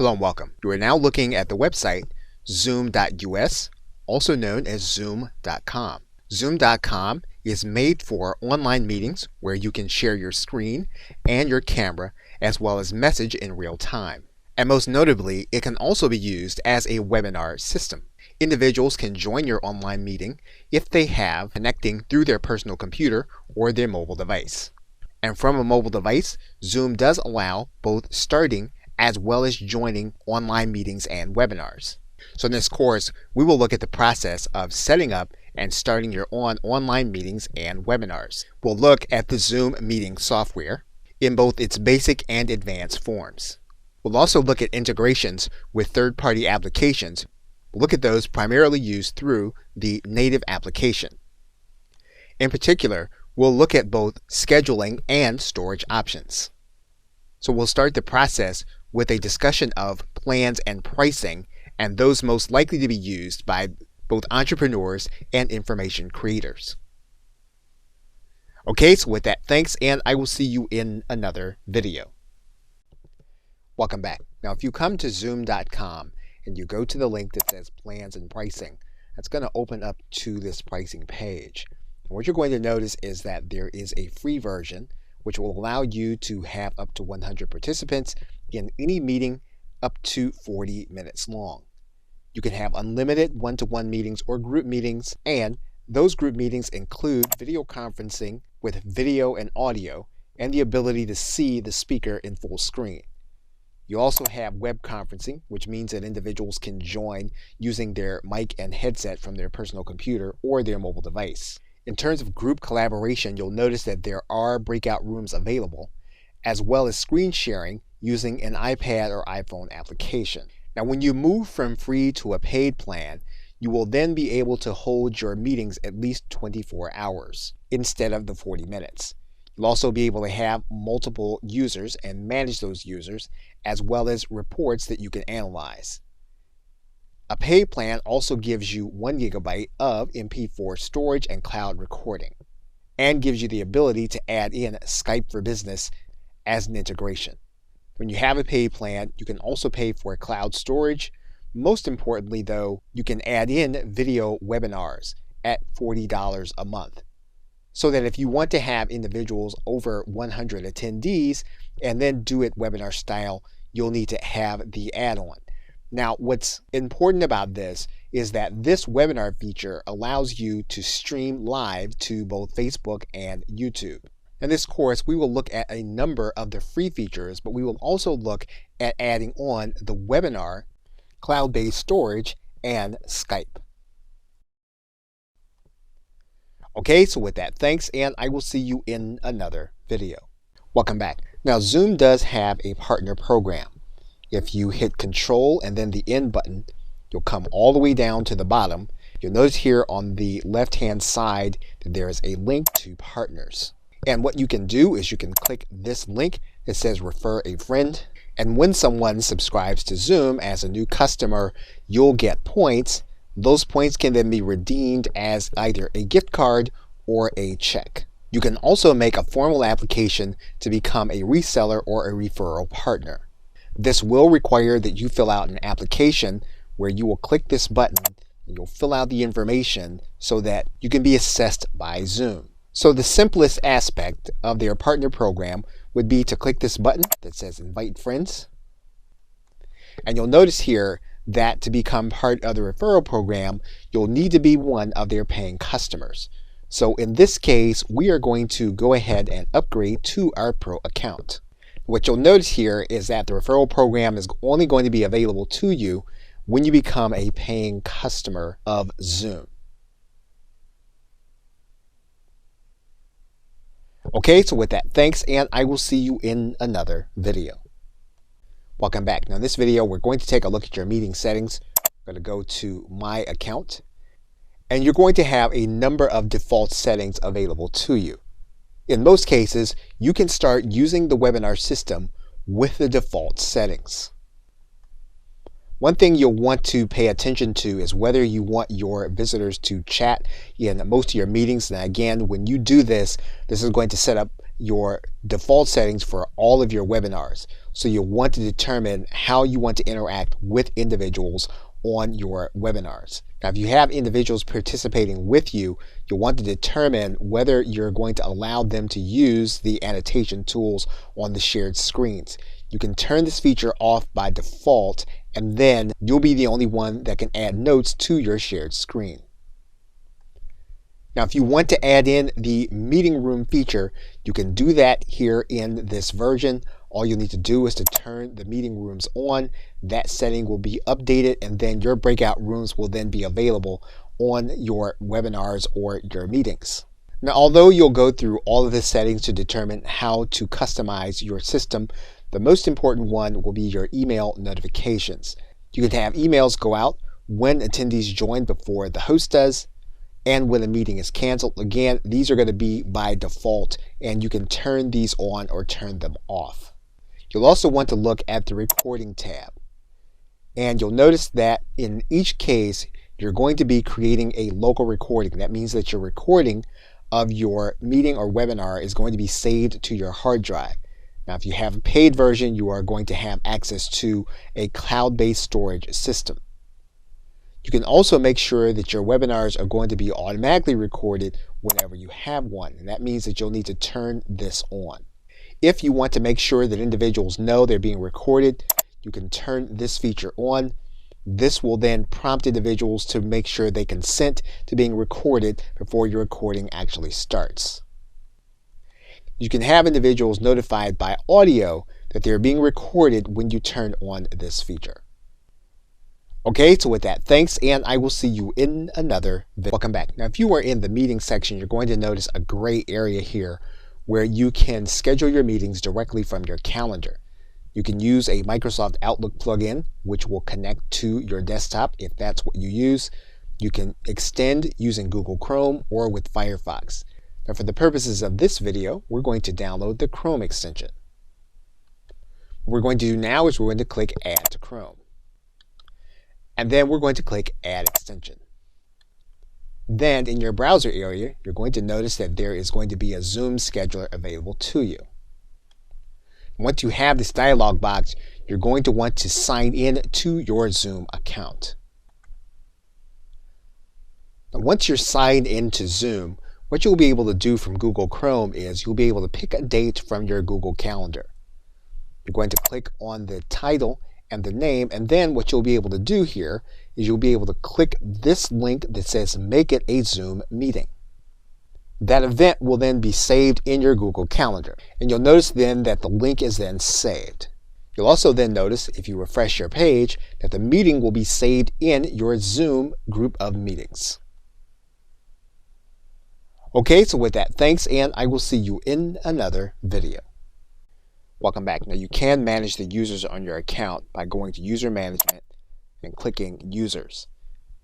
Hello and welcome. You are now looking at the website zoom.us, also known as zoom.com. Zoom.com is made for online meetings where you can share your screen and your camera as well as message in real time. And most notably, it can also be used as a webinar system. Individuals can join your online meeting if they have connecting through their personal computer or their mobile device. And from a mobile device, Zoom does allow both starting as well as joining online meetings and webinars. So in this course, we will look at the process of setting up and starting your online meetings and webinars. We'll look at the Zoom meeting software in both its basic and advanced forms. We'll also look at integrations with third-party applications. We'll look at those primarily used through the native application. In particular, we'll look at both scheduling and storage options. So we'll start the process with a discussion of plans and pricing and those most likely to be used by both entrepreneurs and information creators. Okay, so with that, thanks, and I will see you in another video. Welcome back. Now, if you come to zoom.com and you go to the link that says plans and pricing, that's going to open up to this pricing page. And what you're going to notice is that there is a free version which will allow you to have up to 100 participants in any meeting up to 40 minutes long. You can have unlimited one-to-one meetings or group meetings, and those group meetings include video conferencing with video and audio and the ability to see the speaker in full screen. You also have web conferencing, which means that individuals can join using their mic and headset from their personal computer or their mobile device. In terms of group collaboration, you'll notice that there are breakout rooms available, as well as screen sharing using an iPad or iPhone application. Now, when you move from free to a paid plan, you will then be able to hold your meetings at least 24 hours instead of the 40 minutes. You'll also be able to have multiple users and manage those users, as well as reports that you can analyze. A paid plan also gives you 1 GB of MP4 storage and cloud recording, and gives you the ability to add in Skype for Business as an integration. When you have a paid plan, you can also pay for cloud storage. Most importantly, though, you can add in video webinars at $40 a month. So that if you want to have individuals over 100 attendees and then do it webinar style, you'll need to have the add-on. Now, what's important about this is that this webinar feature allows you to stream live to both Facebook and YouTube. In this course, we will look at a number of the free features, but we will also look at adding on the webinar, cloud-based storage, and Skype. Okay, so with that, thanks, and I will see you in another video. Welcome back. Now, Zoom does have a partner program. If you hit Control and then the End button, you'll come all the way down to the bottom. You'll notice here on the left-hand side that there is a link to partners. And what you can do is you can click this link that says Refer a Friend. And when someone subscribes to Zoom as a new customer, you'll get points. Those points can then be redeemed as either a gift card or a check. You can also make a formal application to become a reseller or a referral partner. This will require that you fill out an application where you will click this button and you'll fill out the information so that you can be assessed by Zoom. So the simplest aspect of their partner program would be to click this button that says Invite Friends. And you'll notice here that to become part of the referral program, you'll need to be one of their paying customers. So in this case, we are going to go ahead and upgrade to our Pro account. What you'll notice here is that the referral program is only going to be available to you when you become a paying customer of Zoom. Okay, so with that, thanks, and I will see you in another video. Welcome back. Now in this video, we're going to take a look at your meeting settings. I'm going to go to My Account, and you're going to have a number of default settings available to you. In most cases, you can start using the webinar system with the default settings. One thing you'll want to pay attention to is whether you want your visitors to chat in most of your meetings. And again, when you do this, this is going to set up your default settings for all of your webinars. So you'll want to determine how you want to interact with individuals on your webinars. Now, if you have individuals participating with you, you'll want to determine whether you're going to allow them to use the annotation tools on the shared screens. You can turn this feature off by default, and then you'll be the only one that can add notes to your shared screen. Now, if you want to add in the meeting room feature, you can do that here in this version. All you'll need to do is to turn the meeting rooms on. That setting will be updated, and then your breakout rooms will then be available on your webinars or your meetings. Now, although you'll go through all of the settings to determine how to customize your system, the most important one will be your email notifications. You can have emails go out when attendees join before the host does, and when a meeting is canceled. Again, these are going to be by default, and you can turn these on or turn them off. You'll also want to look at the recording tab, and you'll notice that in each case you're going to be creating a local recording. That means that your recording of your meeting or webinar is going to be saved to your hard drive. Now, if you have a paid version, you are going to have access to a cloud-based storage system. You can also make sure that your webinars are going to be automatically recorded whenever you have one, and that means that you'll need to turn this on. If you want to make sure that individuals know they're being recorded, you can turn this feature on. This will then prompt individuals to make sure they consent to being recorded before your recording actually starts. You can have individuals notified by audio that they're being recorded when you turn on this feature. Okay, so with that, thanks, and I will see you in another video. Welcome back. Now, if you are in the meeting section, you're going to notice a gray area here where you can schedule your meetings directly from your calendar. You can use a Microsoft Outlook plugin, which will connect to your desktop if that's what you use. You can extend using Google Chrome or with Firefox. Now, for the purposes of this video, we're going to download the Chrome extension. What we're going to do now is we're going to click Add to Chrome. And then we're going to click Add Extension. Then in your browser area, you're going to notice that there is going to be a Zoom scheduler available to you. Once you have this dialog box, you're going to want to sign in to your Zoom account. Now, once you're signed into Zoom, what you'll be able to do from Google Chrome is you'll be able to pick a date from your Google Calendar. You're going to click on the title and the name, and then what you'll be able to do here is you'll be able to click this link that says Make It a Zoom Meeting. That event will then be saved in your Google Calendar, and you'll notice then that the link is then saved. You'll also then notice, if you refresh your page, that the meeting will be saved in your Zoom group of meetings. Okay, so with that, thanks, and I will see you in another video. Welcome back. Now, you can manage the users on your account by going to User Management and clicking Users.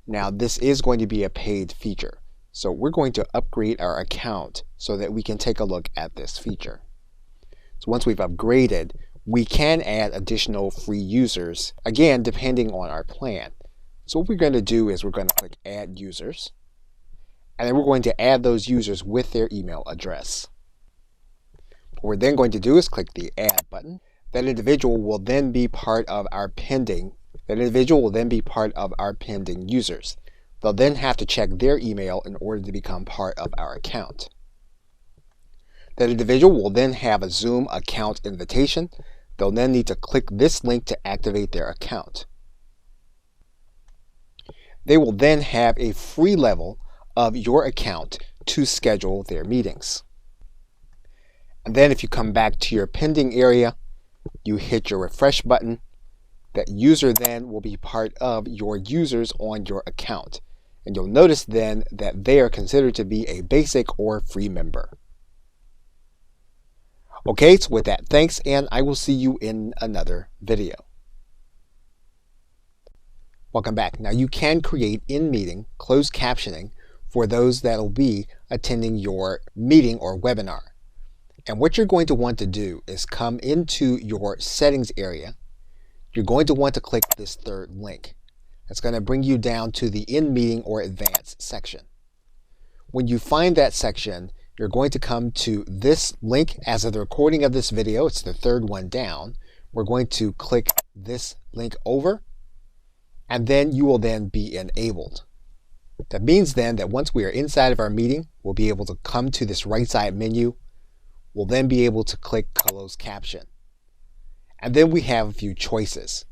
Now, this is going to be a paid feature, so we're going to upgrade our account so that we can take a look at this feature. So once we've upgraded, we can add additional free users, again, depending on our plan. So what we're going to do is we're going to click Add Users, and then we're going to add those users with their email address. What we're then going to do is click the Add button. That individual will then be part of our pending users. They'll then have to check their email in order to become part of our account. That individual will then have a Zoom account invitation. They'll then need to click this link to activate their account. They will then have a free level of your account to schedule their meetings. And then if you come back to your pending area, you hit your refresh button. That user then will be part of your users on your account. And you'll notice then that they are considered to be a basic or free member. Okay, so with that, thanks, and I will see you in another video. Welcome back. Now, you can create in-meeting closed captioning for those that will be attending your meeting or webinar. And what you're going to want to do is come into your settings area. you're going to want to click this third link. That's going to bring you down to the In Meeting or Advanced section. When you find that section, you're going to come to this link. As of the recording of this video, it's the third one down. We're going to click this link over, and then you will then be enabled. That means then that once we are inside of our meeting, we'll be able to come to this right side menu. We'll then be able to click Closed Caption. And then we have a few choices.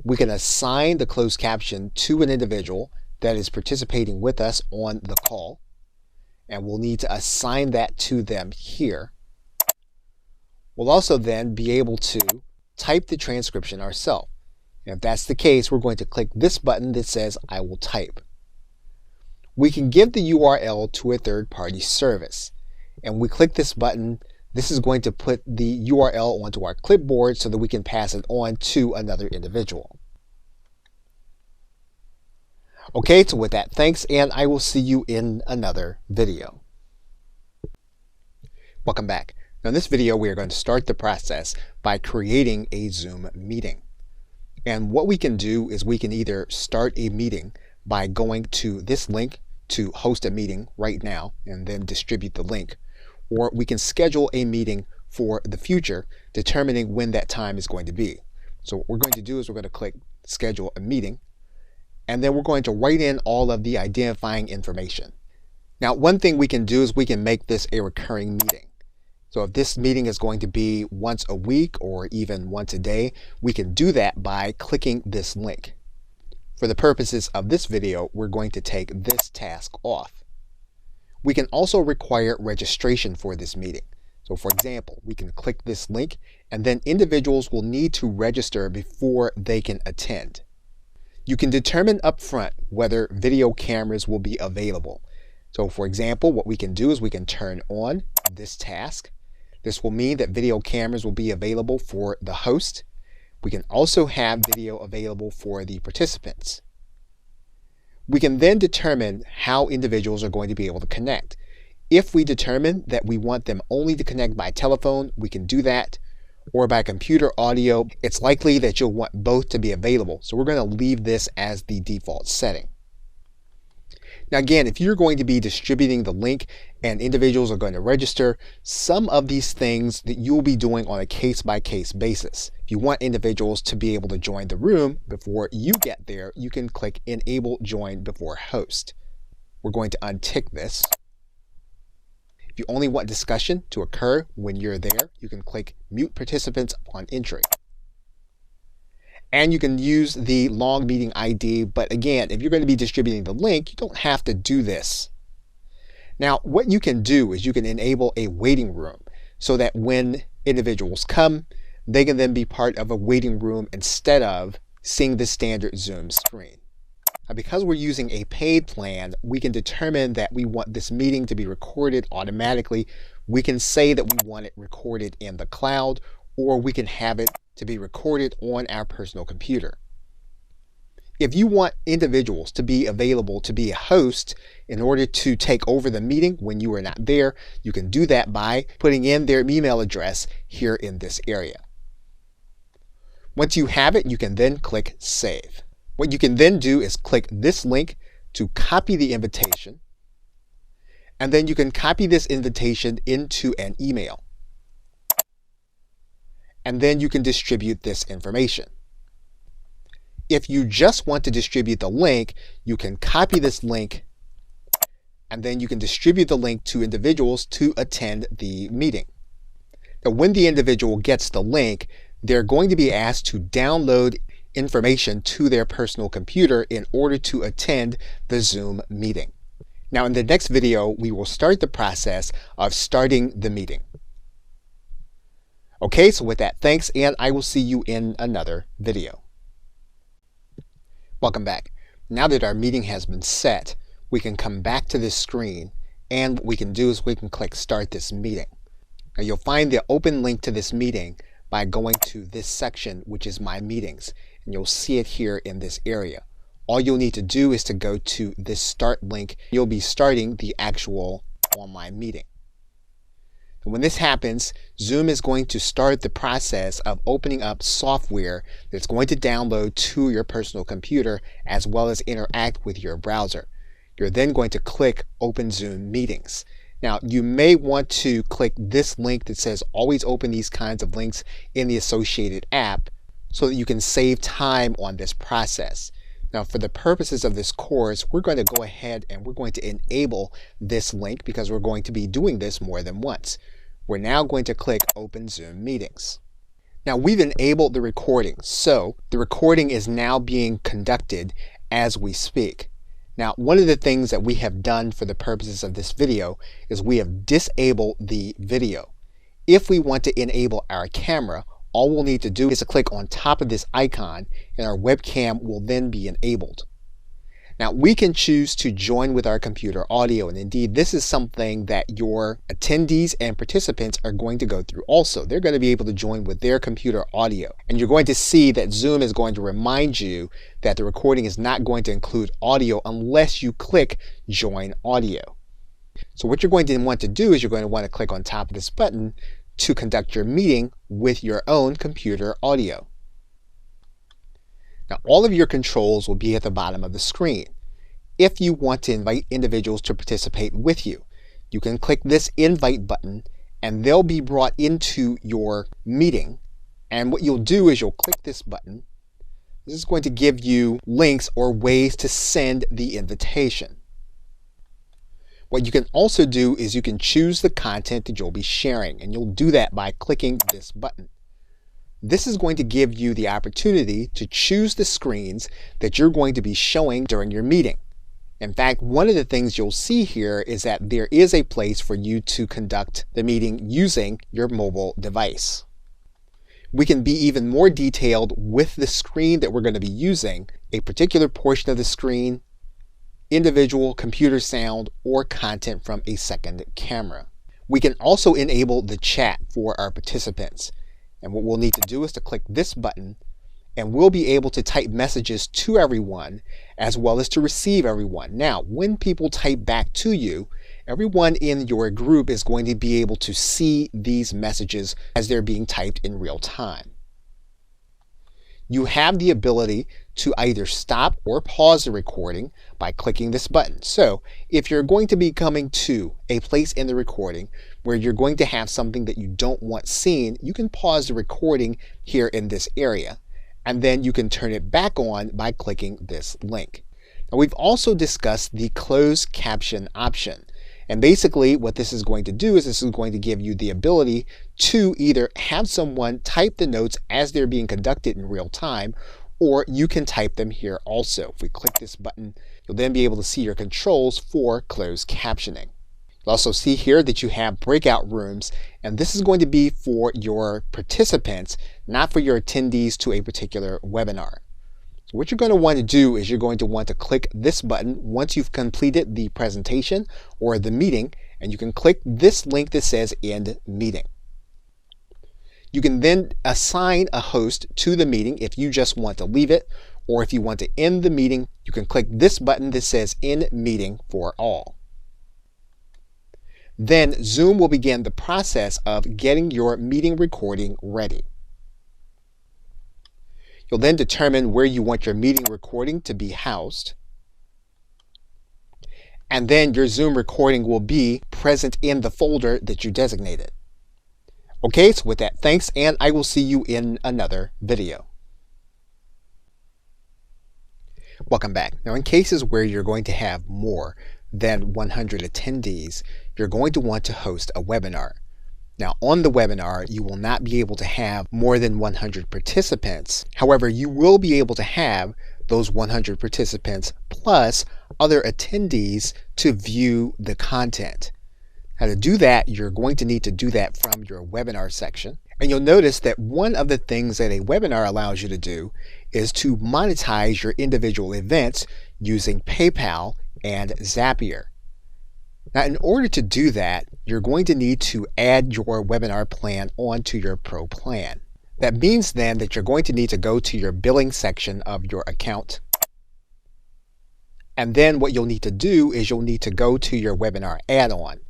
We can assign the closed caption to an individual that is participating with us on the call, and we'll need to assign that to them here. We'll also then be able to type the transcription ourselves. And if that's the case, we're going to click this button that says I will type. We can give the URL to a third-party service, and we click this button. This is going to put the URL onto our clipboard so that we can pass it on to another individual. Okay, so with that, thanks, and I will see you in another video. Welcome back. Now in this video, we are going to start the process by creating a Zoom meeting. And what we can do is we can either start a meeting by going to this link to host a meeting right now and then distribute the link, or we can schedule a meeting for the future, determining when that time is going to be. So what we're going to do is we're going to click Schedule a Meeting, and then we're going to write in all of the identifying information. Now, one thing we can do is we can make this a recurring meeting. So if this meeting is going to be once a week or even once a day, we can do that by clicking this link. For the purposes of this video, we're going to take this task off. We can also require registration for this meeting. So for example, we can click this link, and then individuals will need to register before they can attend. You can determine upfront whether video cameras will be available. So for example, what we can do is we can turn on this task. This will mean that video cameras will be available for the host. We can also have video available for the participants. We can then determine how individuals are going to be able to connect. If we determine that we want them only to connect by telephone, we can do that, or by computer audio. It's likely that you'll want both to be available, so we're going to leave this as the default setting. Now again, if you're going to be distributing the link and individuals are going to register, some of these things that you'll be doing on a case-by-case basis. If you want individuals to be able to join the room before you get there, you can click Enable Join Before Host. We're going to untick this. If you only want discussion to occur when you're there, you can click Mute Participants upon entry. And you can use the long meeting ID, but again, if you're going to be distributing the link, you don't have to do this. Now, what you can do is you can enable a waiting room so that when individuals come, they can then be part of a waiting room instead of seeing the standard Zoom screen. Now, because we're using a paid plan, we can determine that we want this meeting to be recorded automatically. We can say that we want it recorded in the cloud, or we can have it to be recorded on our personal computer. If you want individuals to be available to be a host in order to take over the meeting when you are not there, you can do that by putting in their email address here in this area. Once you have it, you can then click Save. What you can then do is click this link to copy the invitation, and then you can copy this invitation into an email. And then you can distribute this information. If you just want to distribute the link, you can copy this link, and then you can distribute the link to individuals to attend the meeting. Now, when the individual gets the link, they're going to be asked to download information to their personal computer in order to attend the Zoom meeting. Now, in the next video, we will start the process of starting the meeting. Okay, so with that, thanks, and I will see you in another video. Welcome back. Now that our meeting has been set, we can come back to this screen, and what we can do is we can click Start This Meeting. Now you'll find the open link to this meeting by going to this section, which is My Meetings, and you'll see it here in this area. All you'll need to do is to go to this Start link. You'll be starting the actual online meeting. And when this happens, Zoom is going to start the process of opening up software that's going to download to your personal computer as well as interact with your browser. You're then going to click Open Zoom Meetings. Now, you may want to click this link that says always open these kinds of links in the associated app so that you can save time on this process. Now, for the purposes of this course, we're going to go ahead and we're going to enable this link because we're going to be doing this more than once. We're now going to click Open Zoom Meetings. Now, we've enabled the recording, so the recording is now being conducted as we speak. Now, one of the things that we have done for the purposes of this video is we have disabled the video. If we want to enable our camera, all we'll need to do is to click on top of this icon and our webcam will then be enabled. Now, we can choose to join with our computer audio, and indeed this is something that your attendees and participants are going to go through also. They're going to be able to join with their computer audio, and you're going to see that Zoom is going to remind you that the recording is not going to include audio unless you click Join Audio. So what you're going to want to do is you're going to want to click on top of this button to conduct your meeting with your own computer audio. Now, all of your controls will be at the bottom of the screen. If you want to invite individuals to participate with you, you can click this invite button and they'll be brought into your meeting. And what you'll do is you'll click this button. This is going to give you links or ways to send the invitation. What you can also do is you can choose the content that you'll be sharing, and you'll do that by clicking this button. This is going to give you the opportunity to choose the screens that you're going to be showing during your meeting. In fact, one of the things you'll see here is that there is a place for you to conduct the meeting using your mobile device. We can be even more detailed with the screen that we're going to be using, a particular portion of the screen, individual computer sound, or content from a second camera. We can also enable the chat for our participants. And what we'll need to do is to click this button, and we'll be able to type messages to everyone as well as to receive everyone. Now, when people type back to you, everyone in your group is going to be able to see these messages as they're being typed in real time. You have the ability to either stop or pause the recording by clicking this button. So if you're going to be coming to a place in the recording where you're going to have something that you don't want seen, you can pause the recording here in this area, and then you can turn it back on by clicking this link. Now, we've also discussed the closed caption option. And basically what this is going to do is this is going to give you the ability to either have someone type the notes as they're being conducted in real time, or you can type them here also. If we click this button, you'll then be able to see your controls for closed captioning. You'll also see here that you have breakout rooms, and this is going to be for your participants, not for your attendees to a particular webinar. So what you're going to want to do is you're going to want to click this button once you've completed the presentation or the meeting, and you can click this link that says End Meeting. You can then assign a host to the meeting if you just want to leave it, or if you want to end the meeting, you can click this button that says End Meeting for All. Then Zoom will begin the process of getting your meeting recording ready. You'll then determine where you want your meeting recording to be housed. And then your Zoom recording will be present in the folder that you designated. Okay, so with that, thanks, and I will see you in another video. Welcome back. Now, in cases where you're going to have more than 100 attendees, you're going to want to host a webinar. Now, on the webinar, you will not be able to have more than 100 participants. However, you will be able to have those 100 participants plus other attendees to view the content. Now, to do that, you're going to need to do that from your webinar section. And you'll notice that one of the things that a webinar allows you to do is to monetize your individual events using PayPal and Zapier. Now, in order to do that, you're going to need to add your webinar plan onto your Pro plan. That means then that you're going to need to go to your billing section of your account. And then what you'll need to do is you'll need to go to your webinar add-on.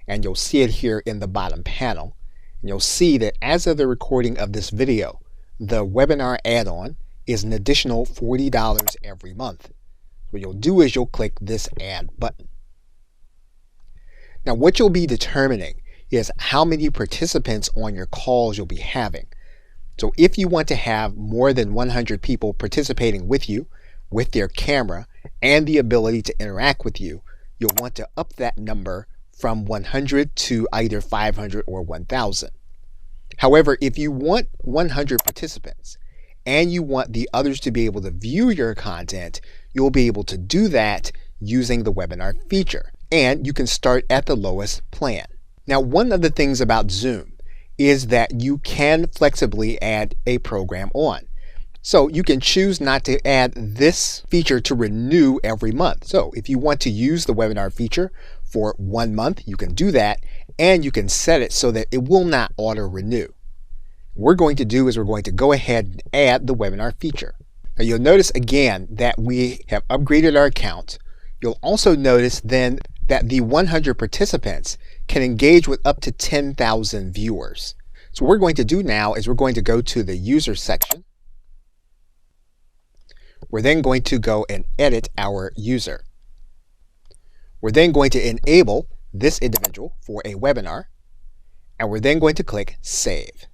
and you'll see it here in the bottom panel. And you'll see that as of the recording of this video, the webinar add-on is an additional $40 every month. What you'll do is you'll click this add button. Now what you'll be determining is how many participants on your calls you'll be having. So if you want to have more than 100 people participating with you, with their camera, and the ability to interact with you, you'll want to up that number from 100 to either 500 or 1,000. However, if you want 100 participants and you want the others to be able to view your content, you'll be able to do that using the webinar feature. And you can start at the lowest plan. Now, one of the things about Zoom is that you can flexibly add a program on. So you can choose not to add this feature to renew every month. So if you want to use the webinar feature for 1 month, you can do that, and you can set it so that it will not auto renew. What we're going to do is we're going to go ahead and add the webinar feature. Now you'll notice again that we have upgraded our account. You'll also notice then that the 100 participants can engage with up to 10,000 viewers. So what we're going to do now is we're going to go to the user section. We're then going to go and edit our user. We're then going to enable this individual for a webinar, and we're then going to click Save.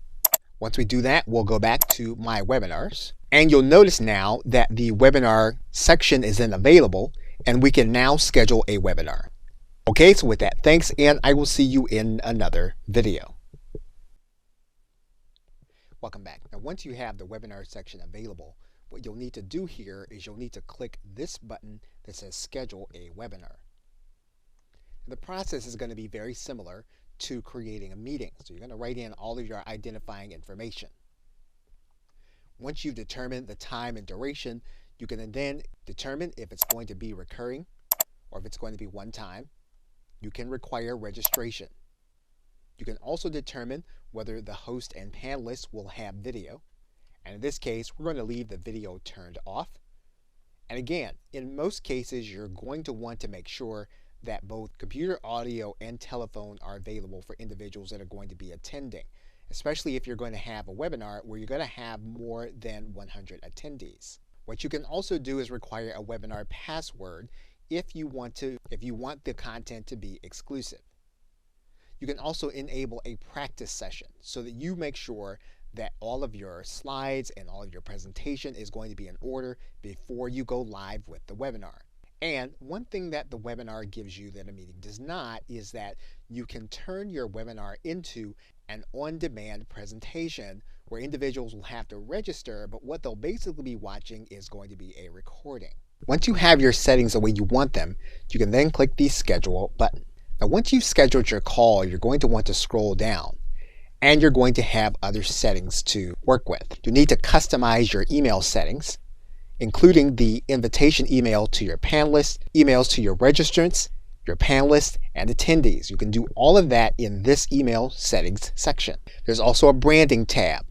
Once we do that, we'll go back to My Webinars, and you'll notice now that the webinar section is then available, and we can now schedule a webinar. Okay, so with that, thanks, and I will see you in another video. Welcome back. Now, once you have the webinar section available, what you'll need to do here is you'll need to click this button that says Schedule a Webinar. The process is going to be very similar to creating a meeting. So you're going to write in all of your identifying information. Once you've determined the time and duration, you can then determine if it's going to be recurring or if it's going to be one time. You can require registration. You can also determine whether the host and panelists will have video. And in this case, we're going to leave the video turned off. And again, in most cases, you're going to want to make sure that both computer audio and telephone are available for individuals that are going to be attending, especially if you're going to have a webinar where you're going to have more than 100 attendees. What you can also do is require a webinar password if you want the content to be exclusive. You can also enable a practice session so that you make sure that all of your slides and all of your presentation is going to be in order before you go live with the webinar. And one thing that the webinar gives you that a meeting does not is that you can turn your webinar into an on-demand presentation where individuals will have to register, but what they'll basically be watching is going to be a recording. Once you have your settings the way you want them, you can then click the Schedule button. Now once you've scheduled your call, you're going to want to scroll down, and you're going to have other settings to work with. You need to customize your email settings, including the invitation email to your panelists, emails to your registrants, your panelists, and attendees. You can do all of that in this email settings section. There's also a branding tab.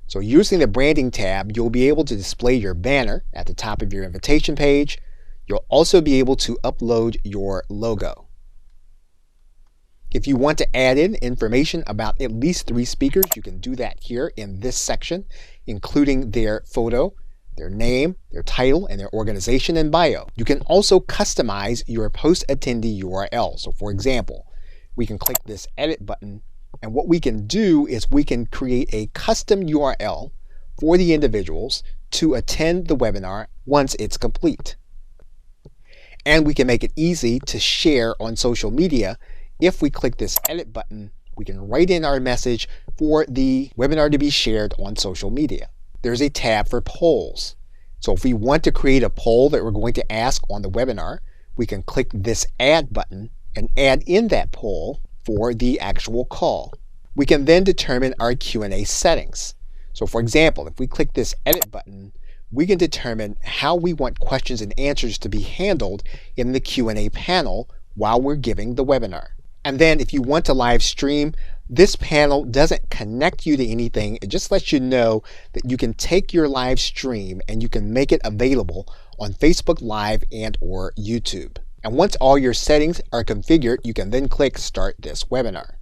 So using the branding tab, you'll be able to display your banner at the top of your invitation page. You'll also be able to upload your logo. If you want to add in information about at least 3 speakers, you can do that here in this section, including their photo, their name, their title, and their organization and bio. You can also customize your post-attendee URL. So for example, we can click this edit button, and what we can do is we can create a custom URL for the individuals to attend the webinar once it's complete. And we can make it easy to share on social media. If we click this edit button, we can write in our message for the webinar to be shared on social media. There's a tab for polls. So if we want to create a poll that we're going to ask on the webinar, we can click this add button and add in that poll for the actual call. We can then determine our Q&A settings. So for example, if we click this edit button, we can determine how we want questions and answers to be handled in the Q&A panel while we're giving the webinar. And then if you want to live stream, this panel doesn't connect you to anything. It just lets you know that you can take your live stream and you can make it available on Facebook Live and or YouTube. And once all your settings are configured, you can then click Start this webinar.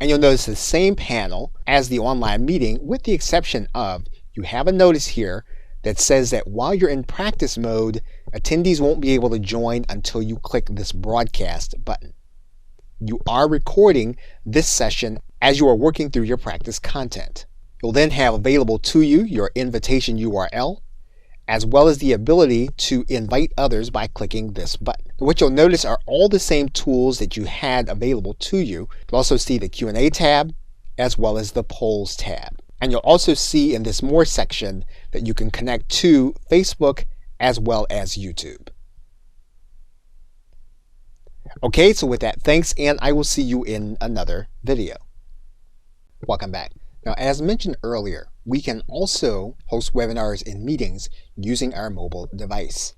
And you'll notice the same panel as the online meeting, with the exception of you have a notice here that says that while you're in practice mode, attendees won't be able to join until you click this broadcast button. You are recording this session as you are working through your practice content. You'll then have available to you your invitation URL, as well as the ability to invite others by clicking this button. What you'll notice are all the same tools that you had available to you. You'll also see the Q&A tab, as well as the polls tab. And you'll also see in this More section that you can connect to Facebook as well as YouTube. Okay, so with that, thanks, and I will see you in another video. Welcome back. Now, as mentioned earlier, we can also host webinars and meetings using our mobile device.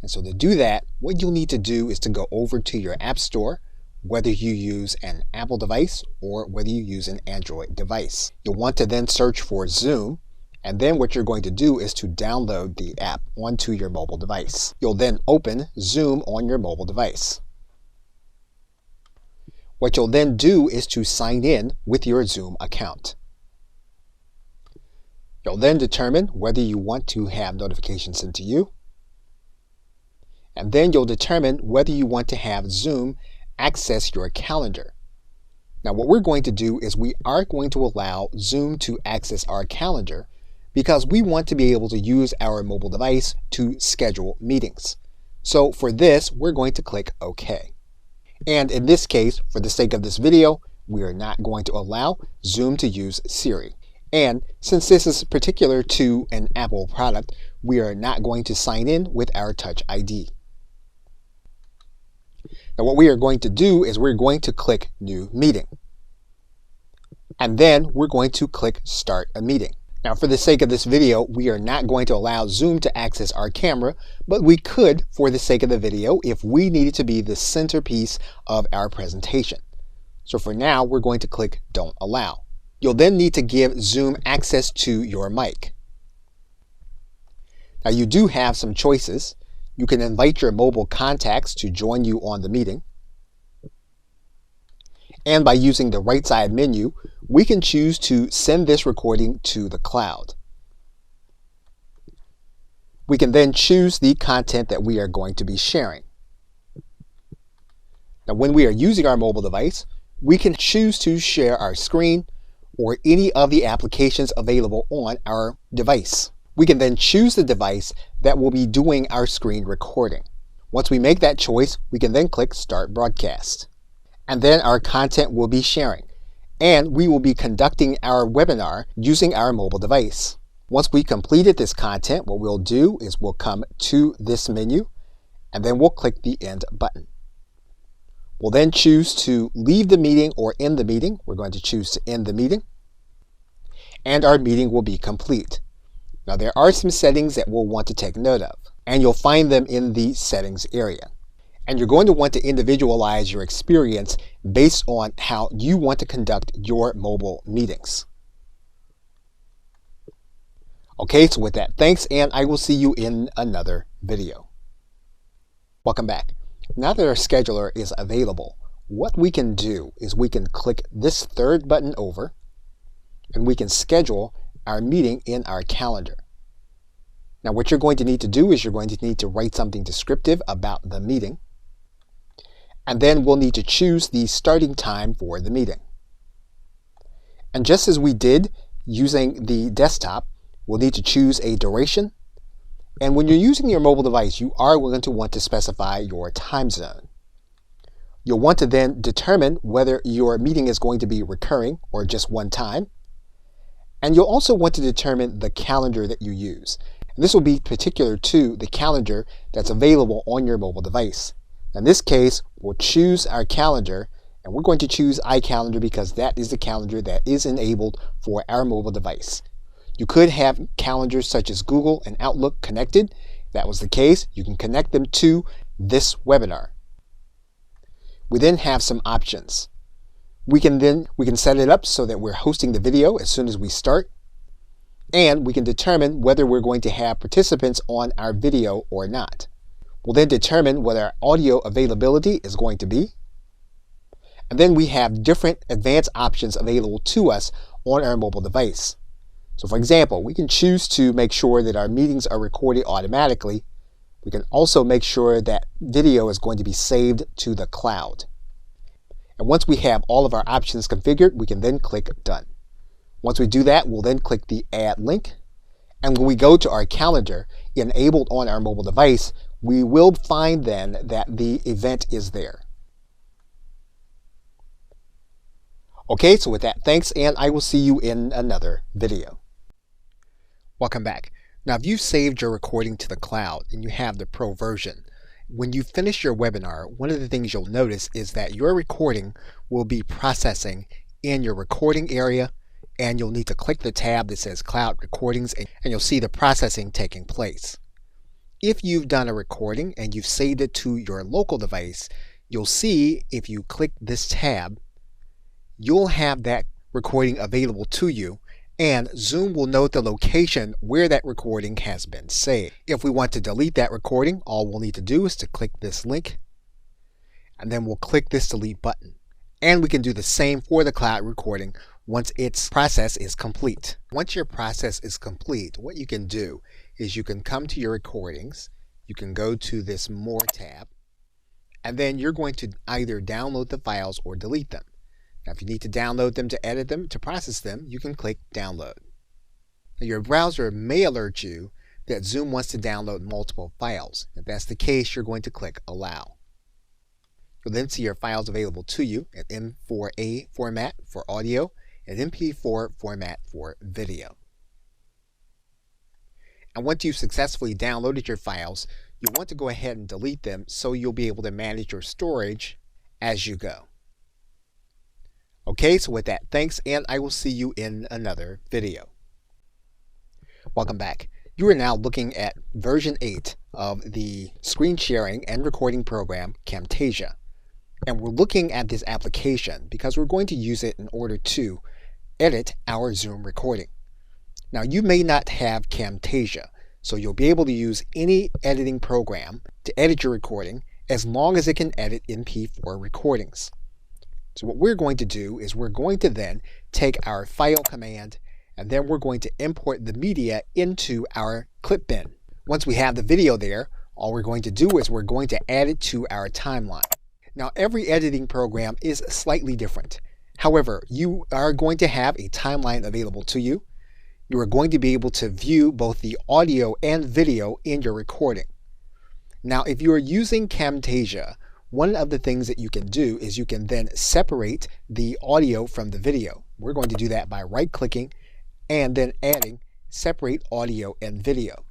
And so to do that, what you'll need to do is to go over to your App Store, whether you use an Apple device or whether you use an Android device. You'll want to then search for Zoom, and then what you're going to do is to download the app onto your mobile device. You'll then open Zoom on your mobile device. What you'll then do is to sign in with your Zoom account. You'll then determine whether you want to have notifications sent to you. And then you'll determine whether you want to have Zoom access your calendar. Now, what we're going to do is we are going to allow Zoom to access our calendar because we want to be able to use our mobile device to schedule meetings. So for this, we're going to click OK. And in this case, for the sake of this video, we are not going to allow Zoom to use Siri. And since this is particular to an Apple product, we are not going to sign in with our Touch ID. Now, what we are going to do is we're going to click New Meeting. And then we're going to click Start a Meeting. Now, for the sake of this video, we are not going to allow Zoom to access our camera, but we could, for the sake of the video, if we needed to be the centerpiece of our presentation. So for now, we're going to click Don't Allow. You'll then need to give Zoom access to your mic. Now, you do have some choices. You can invite your mobile contacts to join you on the meeting. And by using the right side menu, we can choose to send this recording to the cloud. We can then choose the content that we are going to be sharing. Now, when we are using our mobile device, we can choose to share our screen or any of the applications available on our device. We can then choose the device that will be doing our screen recording. Once we make that choice, we can then click Start Broadcast. And then our content will be sharing. And we will be conducting our webinar using our mobile device. Once we completed this content, what we'll do is we'll come to this menu, and then we'll click the End button. We'll then choose to leave the meeting or end the meeting. We're going to choose to end the meeting. And our meeting will be complete. Now, there are some settings that we'll want to take note of, and you'll find them in the settings area. And you're going to want to individualize your experience based on how you want to conduct your mobile meetings. Okay, so with that, thanks, and I will see you in another video. Welcome back. Now that our scheduler is available, what we can do is we can click this third button over, and we can schedule our meeting in our calendar. Now, what you're going to need to do is you're going to need to write something descriptive about the meeting. And then we'll need to choose the starting time for the meeting. And just as we did using the desktop, we'll need to choose a duration. And when you're using your mobile device, you are going to want to specify your time zone. You'll want to then determine whether your meeting is going to be recurring or just one time. And you'll also want to determine the calendar that you use. And this will be particular to the calendar that's available on your mobile device. In this case, we'll choose our calendar, and we're going to choose iCalendar because that is the calendar that is enabled for our mobile device. You could have calendars such as Google and Outlook connected. If that was the case, you can connect them to this webinar. We then have some options. We can set it up so that we're hosting the video as soon as we start, and we can determine whether we're going to have participants on our video or not. We'll then determine what our audio availability is going to be. And then we have different advanced options available to us on our mobile device. So for example, we can choose to make sure that our meetings are recorded automatically. We can also make sure that video is going to be saved to the cloud. And once we have all of our options configured, we can then click Done. Once we do that, we'll then click the Add Link. And when we go to our calendar enabled on our mobile device, we will find then that the event is there. Okay, so with that, thanks, and I will see you in another video. Welcome back. Now, if you've saved your recording to the cloud and you have the Pro version, when you finish your webinar, one of the things you'll notice is that your recording will be processing in your recording area, and you'll need to click the tab that says Cloud Recordings, and you'll see the processing taking place. If you've done a recording and you've saved it to your local device, you'll see if you click this tab, you'll have that recording available to you, and Zoom will note the location where that recording has been saved. If we want to delete that recording, all we'll need to do is to click this link, and then we'll click this delete button. And we can do the same for the cloud recording once its process is complete. Once your process is complete, what you can do is you can come to your recordings, you can go to this More tab, and then you're going to either download the files or delete them. Now, if you need to download them to edit them, to process them, you can click Download. Now, your browser may alert you that Zoom wants to download multiple files. If that's the case, you're going to click Allow. You'll then see your files availavailable to you in M4A format for audio and MP4 format for video. And once you've successfully downloaded your files, you'll want to go ahead and delete them so you'll be able to manage your storage as you go. Okay, so with that, thanks, and I will see you in another video. Welcome back. You are now looking at version 8 of the screen sharing and recording program Camtasia. And we're looking at this application because we're going to use it in order to edit our Zoom recording. Now, you may not have Camtasia, so you'll be able to use any editing program to edit your recording as long as it can edit MP4 recordings. So what we're going to do is we're going to then take our file command, and then we're going to import the media into our clip bin. Once we have the video there, all we're going to do is we're going to add it to our timeline. Now, every editing program is slightly different. However, you are going to have a timeline available to you. You are going to be able to view both the audio and video in your recording. Now, if you are using Camtasia, one of the things that you can do is you can then separate the audio from the video. We're going to do that by right-clicking and then adding Separate Audio and Video.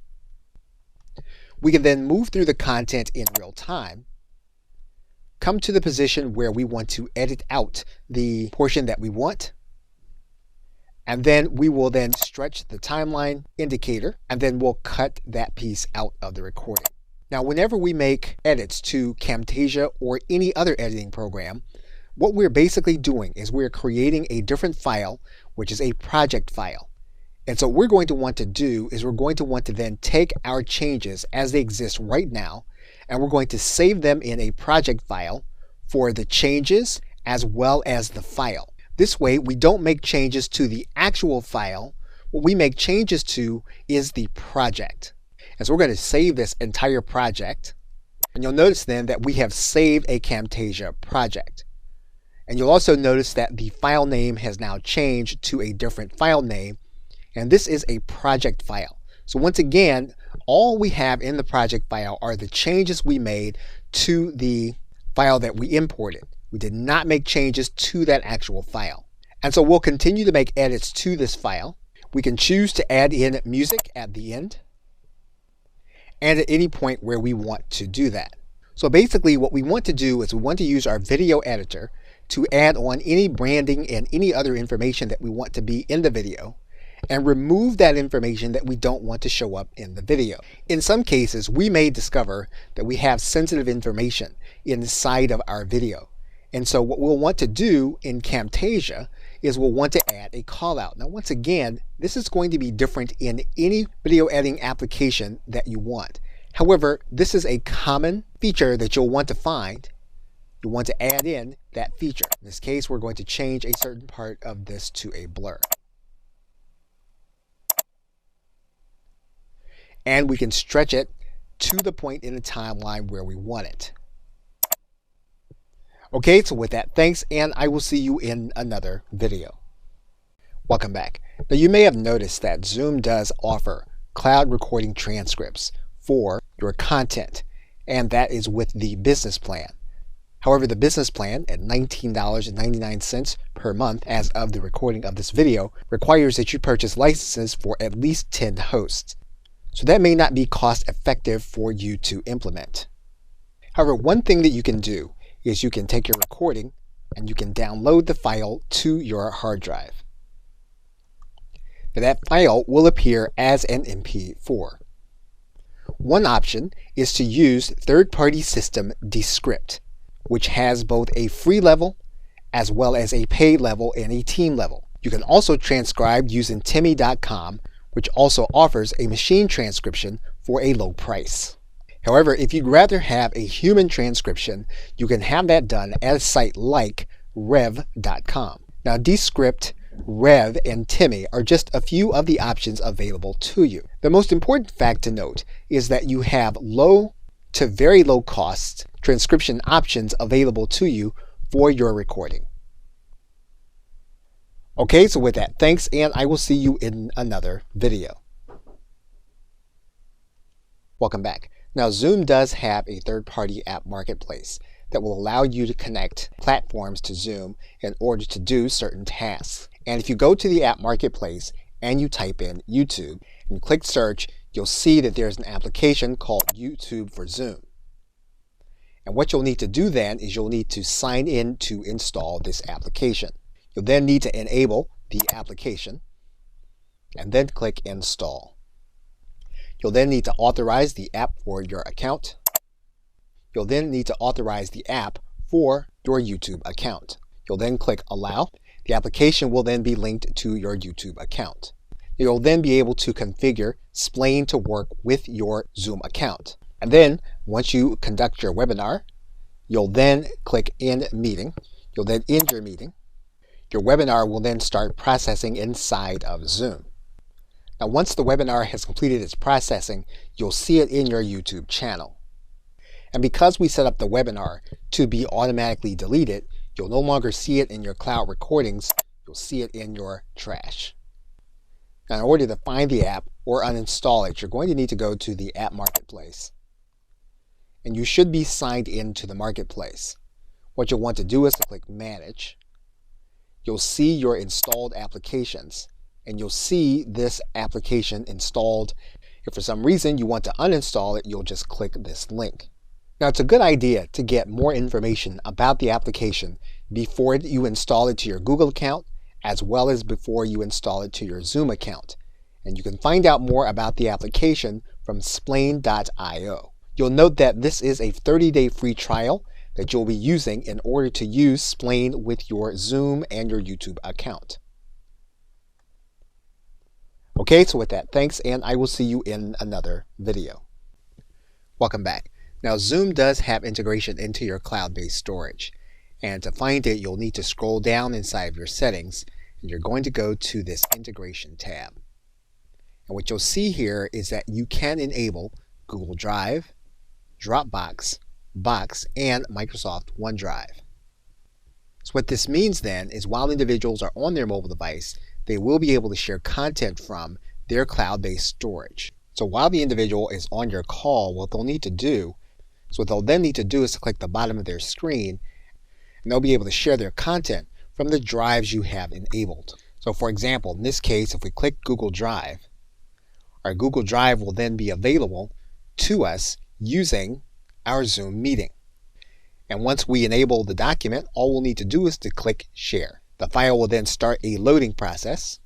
We can then move through the content in real time, come to the position where we want to edit out the portion that we want, and then we will then stretch the timeline indicator, and then we'll cut that piece out of the recording. Now, whenever we make edits to Camtasia or any other editing program, what we're basically doing is we're creating a different file, which is a project file. And so what we're going to want to do is we're going to want to then take our changes as they exist right now, and we're going to save them in a project file for the changes as well as the file. This way, we don't make changes to the actual file. What we make changes to is the project. And so we're going to save this entire project. And you'll notice then that we have saved a Camtasia project. And you'll also notice that the file name has now changed to a different file name. And this is a project file. So once again, all we have in the project file are the changes we made to the file that we imported. We did not make changes to that actual file. And so we'll continue to make edits to this file. We can choose to add in music at the end, and at any point where we want to do that. So basically what we want to do is we want to use our video editor to add on any branding and any other information that we want to be in the video, and remove that information that we don't want to show up in the video. In some cases, we may discover that we have sensitive information inside of our video. And so what we'll want to do in Camtasia is we'll want to add a callout. Now, once again, this is going to be different in any video editing application that you want. However, this is a common feature that you'll want to find. You want to add in that feature. In this case, we're going to change a certain part of this to a blur. And we can stretch it to the point in the timeline where we want it. Okay, so with that, thanks, and I will see you in another video. Welcome back. Now you may have noticed that Zoom does offer cloud recording transcripts for your content, and that is with the business plan. However, the business plan at $19.99 per month as of the recording of this video requires that you purchase licenses for at least 10 hosts. So that may not be cost effective for you to implement. However, one thing that you can do is you can take your recording and you can download the file to your hard drive. Now that file will appear as an MP4. One option is to use third-party system Descript, which has both a free level as well as a paid level and a team level. You can also transcribe using Timmy.com, which also offers a machine transcription for a low price. However, if you'd rather have a human transcription, you can have that done at a site like Rev.com. Now, Descript, Rev, and Timmy are just a few of the options available to you. The most important fact to note is that you have low to very low cost transcription options available to you for your recording. Okay, so with that, thanks, and I will see you in another video. Welcome back. Now, Zoom does have a third-party app marketplace that will allow you to connect platforms to Zoom in order to do certain tasks. And if you go to the app marketplace and you type in YouTube and click search, you'll see that there's an application called YouTube for Zoom. And what you'll need to do then is you'll need to sign in to install this application. You'll then need to enable the application and then click Install. You'll then need to authorize the app for your account. You'll then need to authorize the app for your YouTube account. You'll then click Allow. The application will then be linked to your YouTube account. You'll then be able to configure Splain to work with your Zoom account. And then once you conduct your webinar, you'll then click End Meeting. You'll then end your meeting. Your webinar will then start processing inside of Zoom. Now, once the webinar has completed its processing, you'll see it in your YouTube channel. And because we set up the webinar to be automatically deleted, you'll no longer see it in your cloud recordings, you'll see it in your trash. Now, in order to find the app or uninstall it, you're going to need to go to the app marketplace. And you should be signed into the marketplace. What you'll want to do is to click Manage. You'll see your installed applications, and you'll see this application installed. If for some reason you want to uninstall it, you'll just click this link. Now, it's a good idea to get more information about the application before you install it to your Google account, as well as before you install it to your Zoom account. And you can find out more about the application from Splain.io. You'll note that this is a 30-day free trial that you'll be using in order to use Splain with your Zoom and your YouTube account. Okay, so with that, thanks, and I will see you in another video. Welcome back. Now, Zoom does have integration into your cloud-based storage. And to find it, you'll need to scroll down inside of your settings, and you're going to go to this integration tab. And what you'll see here is that you can enable Google Drive, Dropbox, Box, and Microsoft OneDrive. So what this means then is while individuals are on their mobile device, they will be able to share content from their cloud-based storage. So while the individual is on your call, what they'll then need to do is to click the bottom of their screen, and they'll be able to share their content from the drives you have enabled. So for example, in this case, if we click Google Drive, our Google Drive will then be available to us using our Zoom meeting. And once we enable the document, all we'll need to do is to click Share. The file will then start a loading process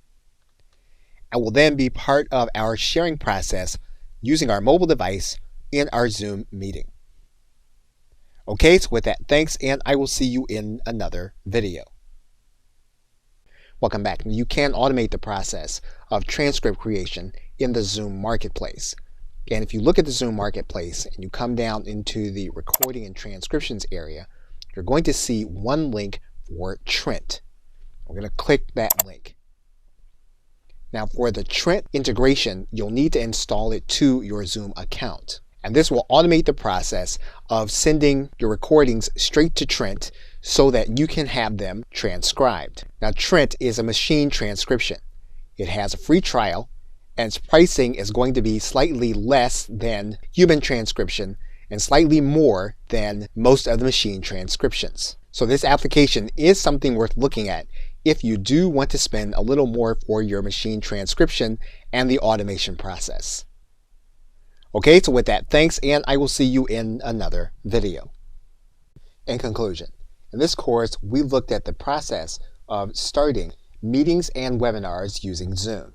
and will then be part of our sharing process using our mobile device in our Zoom meeting. Okay, so with that, thanks, and I will see you in another video. Welcome back. You can automate the process of transcript creation in the Zoom marketplace. And if you look at the Zoom Marketplace and you come down into the recording and transcriptions area, you're going to see one link for Trent. We're going to click that link. Now for the Trent integration, you'll need to install it to your Zoom account. And this will automate the process of sending your recordings straight to Trent so that you can have them transcribed. Now Trent is a machine transcription. It has a free trial, and its pricing is going to be slightly less than human transcription and slightly more than most of the machine transcriptions. So this application is something worth looking at if you do want to spend a little more for your machine transcription and the automation process. Okay, so with that, thanks, and I will see you in another video. In conclusion, in this course, we looked at the process of starting meetings and webinars using Zoom.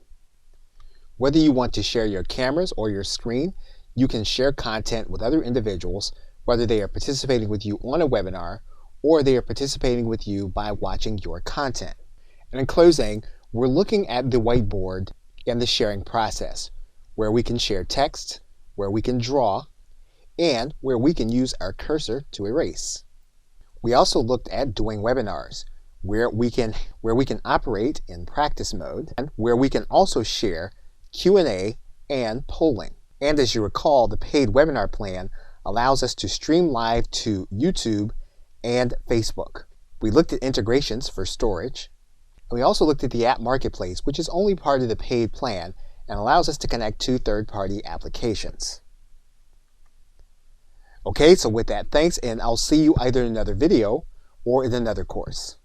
Whether you want to share your cameras or your screen, you can share content with other individuals, whether they are participating with you on a webinar or they are participating with you by watching your content. And in closing, we're looking at the whiteboard and the sharing process, where we can share text, where we can draw, and where we can use our cursor to erase. We also looked at doing webinars, where we can operate in practice mode, and where we can also share Q&A and polling. And as you recall, the paid webinar plan allows us to stream live to YouTube and Facebook. We looked at integrations for storage. And we also looked at the app marketplace, which is only part of the paid plan and allows us to connect to third-party applications. Okay, so with that, thanks, and I'll see you either in another video or in another course.